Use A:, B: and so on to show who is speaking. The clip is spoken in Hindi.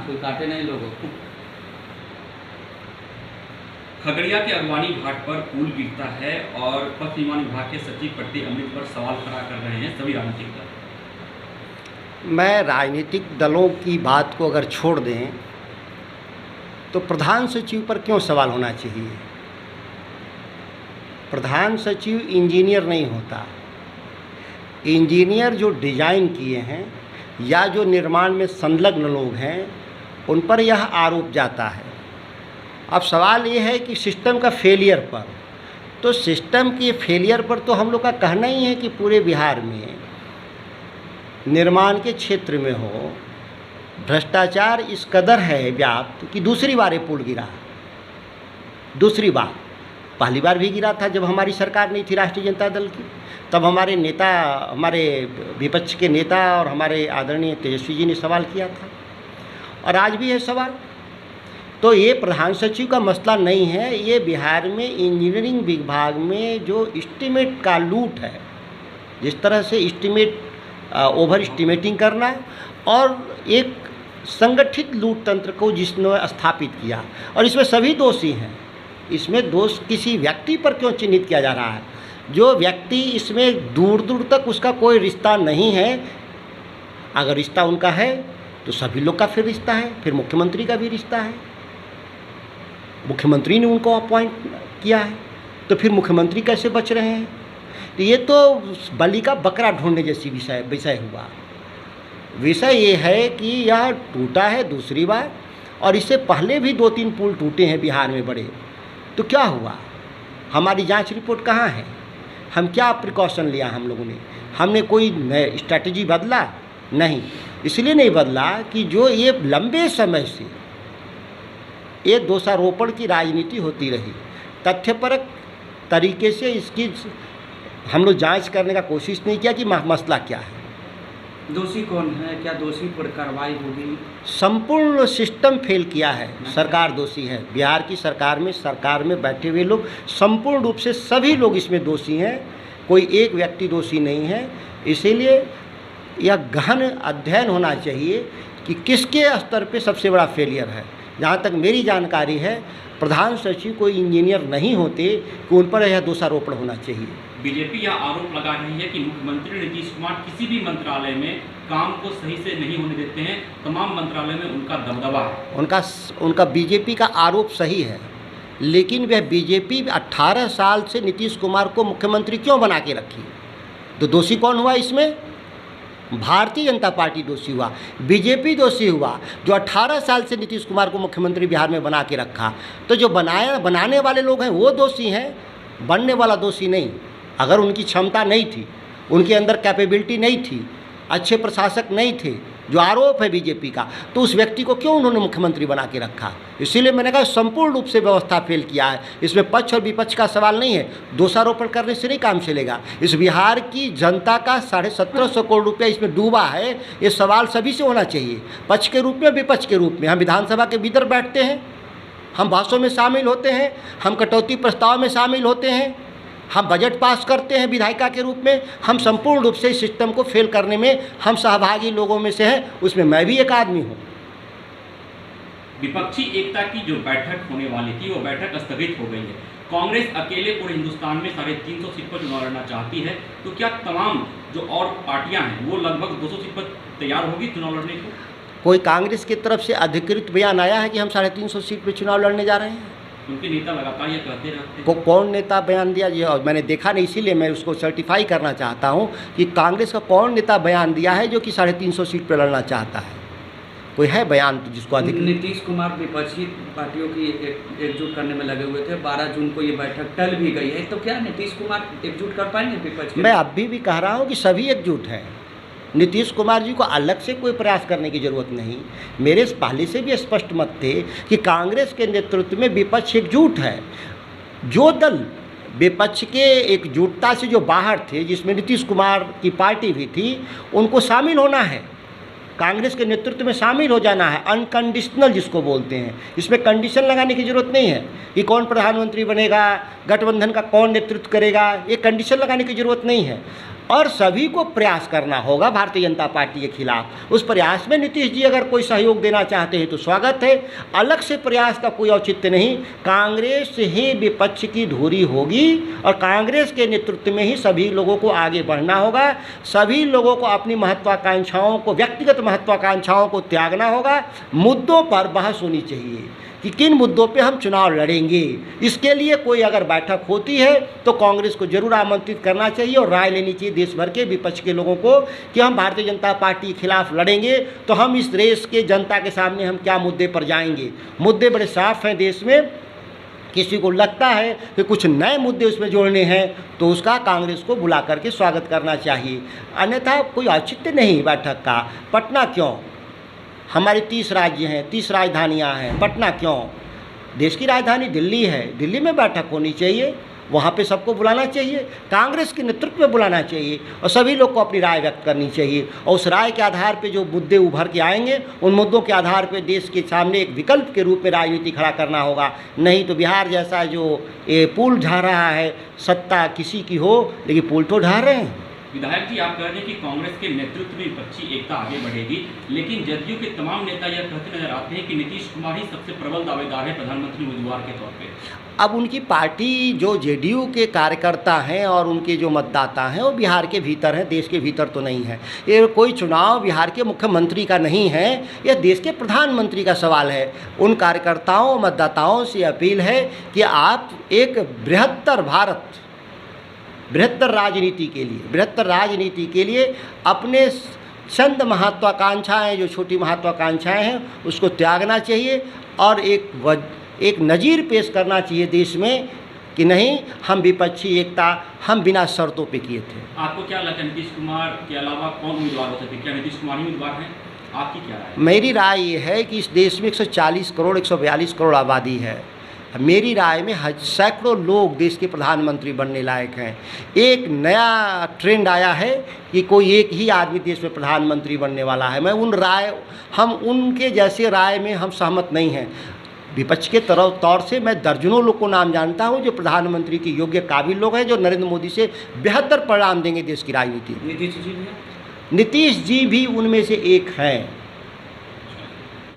A: कोई काटे नहीं लोगों को।
B: खगड़िया के अगवानी घाट पर पुल गिरता है और पथ निर्माण विभाग के सचिव प्रति अमृत पर सवाल खड़ा कर रहे हैं सभी राजनीतिक दल।
C: मैं राजनीतिक दलों की बात को अगर छोड़ दें तो प्रधान सचिव पर क्यों सवाल होना चाहिए। प्रधान सचिव इंजीनियर नहीं होता। इंजीनियर जो डिज़ाइन किए हैं या जो निर्माण में संलग्न लोग हैं उन पर यह आरोप जाता है। अब सवाल ये है कि सिस्टम का फेलियर पर, तो सिस्टम के फेलियर पर तो हम लोग का कहना ही है कि पूरे बिहार में निर्माण के क्षेत्र में हो भ्रष्टाचार इस कदर है व्याप्त कि दूसरी बार ये पुल गिरा। दूसरी बार, पहली बार भी गिरा था जब हमारी सरकार नहीं थी राष्ट्रीय जनता दल की, तब हमारे नेता, हमारे विपक्ष के नेता और हमारे आदरणीय तेजस्वी जी ने सवाल किया था और आज भी है सवाल। तो ये प्रधान सचिव का मसला नहीं है, ये बिहार में इंजीनियरिंग विभाग में जो एस्टीमेट का लूट है, जिस तरह से एस्टीमेट ओवर एस्टीमेटिंग करना और एक संगठित लूट तंत्र को जिसने स्थापित किया, और इसमें सभी दोषी हैं। इसमें दोष किसी व्यक्ति पर क्यों चिन्हित किया जा रहा है? जो व्यक्ति इसमें दूर दूर तक उसका कोई रिश्ता नहीं है। अगर रिश्ता उनका है तो सभी लोग का फिर रिश्ता है, फिर मुख्यमंत्री का भी रिश्ता है। मुख्यमंत्री ने उनको अपॉइंट किया है, तो फिर मुख्यमंत्री कैसे बच रहे हैं? तो ये तो बलि का बकरा ढूंढने जैसी विषय हुआ। विषय ये है कि यह टूटा है दूसरी बार, और इससे पहले भी 2-3 पुल टूटे हैं बिहार में बड़े। तो क्या हुआ? हमारी जांच रिपोर्ट कहाँ है? हम क्या प्रिकॉशन लिया हम लोगों ने? हमने कोई स्ट्रैटेजी बदला? नहीं। इसलिए नहीं बदला कि जो ये लंबे समय से ये दोषारोपण की राजनीति होती रही, तथ्यपरक तरीके से इसकी हम लोग जांच करने का कोशिश नहीं किया कि मसला क्या है।
A: दोषी कौन है? क्या दोषी पर कार्रवाई होगी?
C: संपूर्ण सिस्टम फेल किया है, सरकार दोषी है। बिहार की सरकार में बैठे हुए लोग संपूर्ण रूप से सभी लोग इसमें दोषी हैं, कोई एक व्यक्ति दोषी नहीं है। इसीलिए यह गहन अध्ययन होना चाहिए कि किसके स्तर पे सबसे बड़ा फेलियर है। जहाँ तक मेरी जानकारी है, प्रधान सचिव कोई इंजीनियर नहीं होते कि उन पर यह दोषारोपण होना चाहिए।
B: बीजेपी यह आरोप लगा रही है कि मुख्यमंत्री नीतीश कुमार किसी भी मंत्रालय में काम को सही से नहीं होने देते हैं, तमाम मंत्रालय में उनका दबदबा है।
C: उनका बीजेपी का आरोप सही है, लेकिन वह बीजेपी 18 साल से नीतीश कुमार को मुख्यमंत्री क्यों बना के रखी? तो दोषी कौन हुआ इसमें? भारतीय जनता पार्टी दोषी हुआ, बीजेपी दोषी हुआ, जो 18 साल से नीतीश कुमार को मुख्यमंत्री बिहार में बना के रखा। तो जो बनाने वाले लोग हैं वो दोषी हैं, बनने वाला दोषी नहीं। अगर उनकी क्षमता नहीं थी, उनके अंदर कैपेबिलिटी नहीं थी, अच्छे प्रशासक नहीं थे, जो आरोप है बीजेपी का, तो उस व्यक्ति को क्यों उन्होंने मुख्यमंत्री बना के रखा? इसीलिए मैंने कहा संपूर्ण रूप से व्यवस्था फेल किया है। इसमें पक्ष और विपक्ष का सवाल नहीं है, दोषारोपण करने से नहीं काम चलेगा। इस बिहार की जनता का 1750 करोड़ रुपया इसमें डूबा है, ये सवाल सभी से होना चाहिए, पक्ष के रूप में, विपक्ष के रूप में। हम विधानसभा के भीतर बैठते हैं, हम बहसों में शामिल होते हैं, हम कटौती प्रस्ताव में शामिल होते हैं, हम बजट पास करते हैं विधायिका के रूप में। हम संपूर्ण रूप से इस सिस्टम को फेल करने में हम सहभागी लोगों में से हैं, उसमें मैं भी एक आदमी हूँ।
B: विपक्षी एकता की जो बैठक होने वाली थी वो बैठक स्थगित हो गई है। कांग्रेस अकेले पूरे हिंदुस्तान में 350 सीट पर चुनाव लड़ना चाहती है, तो क्या तमाम जो और पार्टियां हैं वो लगभग 200 सीट पर तैयार होगी चुनाव लड़ने को?
C: कोई कांग्रेस की तरफ से अधिकृत बयान आया है कि हम 350 सीट पर चुनाव लड़ने जा रहे हैं?
B: उनके नेता लगातार ये कहते रहते हैं।
C: कौन नेता बयान दिया? ये मैंने देखा नहीं, इसीलिए मैं उसको सर्टिफाई करना चाहता हूँ कि कांग्रेस का कौन नेता बयान दिया है जो कि 350 सीट पर लड़ना चाहता है। कोई है बयान तो जिसको अधिक?
A: नीतीश कुमार विपक्षी पार्टियों की एकजुट करने में लगे हुए थे। 12 जून को ये बैठक टल भी गई है, तो क्या नीतीश कुमार एकजुट कर पाएंगे विपक्ष?
C: मैं अभी भी कह रहा हूँ कि सभी एकजुट हैं। नीतीश कुमार जी को अलग से कोई प्रयास करने की जरूरत नहीं। मेरे पहले से भी स्पष्ट मत थे कि कांग्रेस के नेतृत्व में विपक्ष एकजुट है। जो दल विपक्ष के एकजुटता से जो बाहर थे, जिसमें नीतीश कुमार की पार्टी भी थी, उनको शामिल होना है, कांग्रेस के नेतृत्व में शामिल हो जाना है। अनकंडीशनल जिसको बोलते हैं, इसमें कंडीशन लगाने की जरूरत नहीं है कि कौन प्रधानमंत्री बनेगा, गठबंधन का कौन नेतृत्व करेगा, ये कंडीशन लगाने की जरूरत नहीं है। और सभी को प्रयास करना होगा भारतीय जनता पार्टी के खिलाफ। उस प्रयास में नीतीश जी अगर कोई सहयोग देना चाहते हैं तो स्वागत है, अलग से प्रयास का कोई औचित्य नहीं। कांग्रेस ही विपक्ष की धुरी होगी और कांग्रेस के नेतृत्व में ही सभी लोगों को आगे बढ़ना होगा। सभी लोगों को अपनी महत्वाकांक्षाओं को, व्यक्तिगत महत्वाकांक्षाओं को त्यागना होगा। मुद्दों पर बहस होनी चाहिए कि किन मुद्दों पे हम चुनाव लड़ेंगे। इसके लिए कोई अगर बैठक होती है तो कांग्रेस को जरूर आमंत्रित करना चाहिए और राय लेनी चाहिए देश भर के विपक्ष के लोगों को कि हम भारतीय जनता पार्टी के खिलाफ लड़ेंगे तो हम इस देश के जनता के सामने हम क्या मुद्दे पर जाएंगे। मुद्दे बड़े साफ हैं देश में। किसी को लगता है कि कुछ नए मुद्दे उसमें जोड़ने हैं तो उसका कांग्रेस को बुला करके स्वागत करना चाहिए, अन्यथा कोई औचित्य नहीं बैठक का। पटना क्यों? हमारे 30 राज्य हैं, 30 राजधानियां हैं, पटना क्यों? देश की राजधानी दिल्ली है, दिल्ली में बैठक होनी चाहिए, वहाँ पे सबको बुलाना चाहिए, कांग्रेस के नेतृत्व में बुलाना चाहिए और सभी लोग को अपनी राय व्यक्त करनी चाहिए। और उस राय के आधार पे जो मुद्दे उभर के आएंगे उन मुद्दों के आधार पे देश के सामने एक विकल्प के रूप में राजनीति खड़ा करना होगा। नहीं तो बिहार जैसा जो ये पुल ढा रहा है, सत्ता किसी की हो लेकिन पुल तो ढा रहे हैं।
B: विधायक जी, आप कह रहे हैं कि कांग्रेस के नेतृत्व में विपक्षी एकता आगे बढ़ेगी, लेकिन जदयू के तमाम नेता यह कहते नजर आते हैं कि नीतीश कुमार ही सबसे प्रबल दावेदार है प्रधानमंत्री उम्मीदवार के तौर पे।
C: अब उनकी पार्टी जो जेडीयू के कार्यकर्ता हैं और उनके जो मतदाता हैं वो बिहार के भीतर हैं, देश के भीतर तो नहीं है। ये कोई चुनाव बिहार के मुख्यमंत्री का नहीं है, यह देश के प्रधानमंत्री का सवाल है। उन कार्यकर्ताओं मतदाताओं से अपील है कि आप एक बृहत्तर राजनीति के लिए अपने चंद महत्वाकांक्षाएं, जो छोटी महत्वाकांक्षाएं हैं उसको त्यागना चाहिए और एक नज़ीर पेश करना चाहिए देश में कि नहीं, हम विपक्षी एकता हम बिना शर्तों पे किए थे।
B: आपको क्या लगता है नीतीश कुमार के अलावा कौन उम्मीदवार हो सकते? क्या नीतीश कुमार ही उम्मीदवार हैं? आपकी क्या राय है?
C: मेरी राय ये है कि इस देश में 140 करोड़ 142 करोड़ आबादी है। मेरी राय में सैकड़ों लोग देश के प्रधानमंत्री बनने लायक हैं। एक नया ट्रेंड आया है कि कोई एक ही आदमी देश में प्रधानमंत्री बनने वाला है। हम उनके जैसे राय में हम सहमत नहीं हैं। विपक्ष के तौर से मैं दर्जनों लोग को नाम जानता हूं जो प्रधानमंत्री के योग्य काबिल लोग हैं, जो नरेंद्र मोदी से बेहतर परिणाम देंगे देश की राजनीति में।
A: नीतीश जी भी उनमें से एक हैं।